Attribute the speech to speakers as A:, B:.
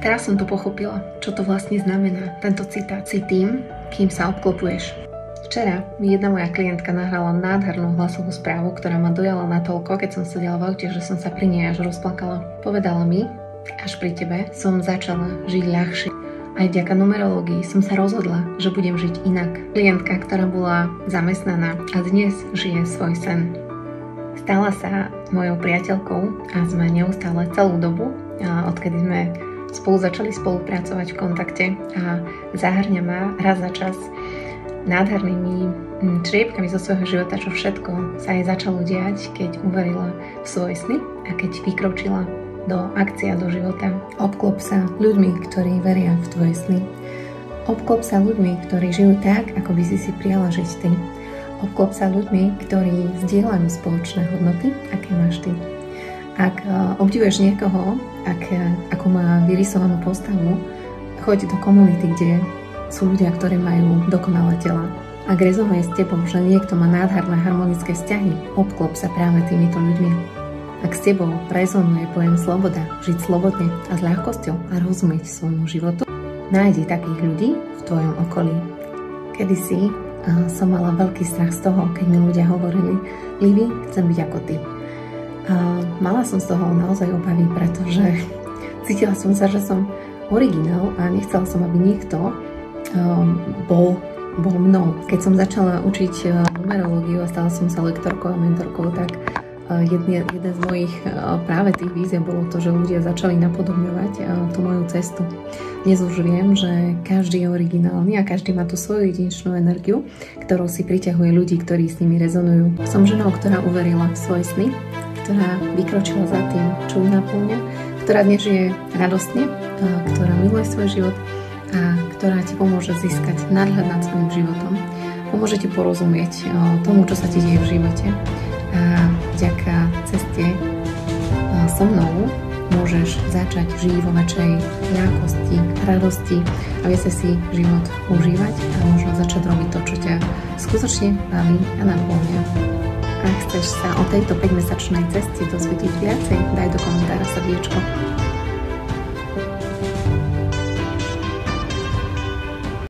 A: Teraz som to pochopila, čo to vlastne znamená, tento citát. Si tým, kým sa obklopuješ. Včera mi jedna moja klientka nahrala nádhernú hlasovú správu, ktorá ma dojala natoľko, keď som sedela v aute, že som sa pri nej až rozplakala. Povedala mi, až pri tebe som začala žiť ľahšie. Aj vďaka numerológii som sa rozhodla, že budem žiť inak. Klientka, ktorá bola zamestnaná a dnes žije svoj sen. Stala sa mojou priateľkou a sme neustále celú dobu, odkedy sme spolu začali spolupracovať v kontakte a zahrňa ma raz za čas nádhernými čriepkami zo svojho života, čo všetko sa jej začalo diať, keď uverila v svoje sny a keď vykročila do akcie a do života. Obklop sa ľuďmi, ktorí veria v tvoje sny. Obklop sa ľuďmi, ktorí žijú tak, ako by si prijala žiť ty. Obklop sa ľuďmi, ktorí zdieľajú spoločné hodnoty, aké máš ty. Ak obdivuješ niekoho, ako má vyrysovanú postavu, choď do komunity, kde sú ľudia, ktorí majú dokonalé tela. Ak rezonuje s tebou, že niekto má nádherné harmonické vzťahy, obklop sa práve týmito ľuďmi. Ak s tebou rezonuje pojem sloboda, žiť slobodne a s ľahkosťou a rozumieť svojmu životu, nájdi takých ľudí v tvojom okolí. Kedysi som mala veľký strach z toho, keď mi ľudia hovorili: Livy, chcem byť ako ty. Mala som z toho naozaj obavy, pretože cítila som sa, že som originál a nechcela som, aby niekto bol mnou. Keď som začala učiť numerológiu a stala som sa lektorkou a mentorkou, tak jeden z mojich práve tých víziev bolo to, že ľudia začali napodobňovať tú moju cestu. Dnes už viem, že každý je originálny a každý má tú svoju jedinečnú energiu, ktorou si priťahuje ľudí, ktorí s nimi rezonujú. Som ženou, ktorá uverila v svoje sny, ktorá vykročila za tým, čo ju naplňa, ktorá dnes žije radostne, ktorá miluje svoj život a ktorá ti pomôže získať nadhľad nad svojím životom. Pomôže ti porozumieť tomu, čo sa ti deje v živote. A vďaka ceste so mnou môžeš začať žiť vo väčšej ľahkosti, radosti a vieš si život užívať a možno začať robiť to, čo ťa skutočne baví a naplňa. Ak chceš sa o tejto 5-mesačnej ceste dozvedieť viacej, daj do komentára srdiečko.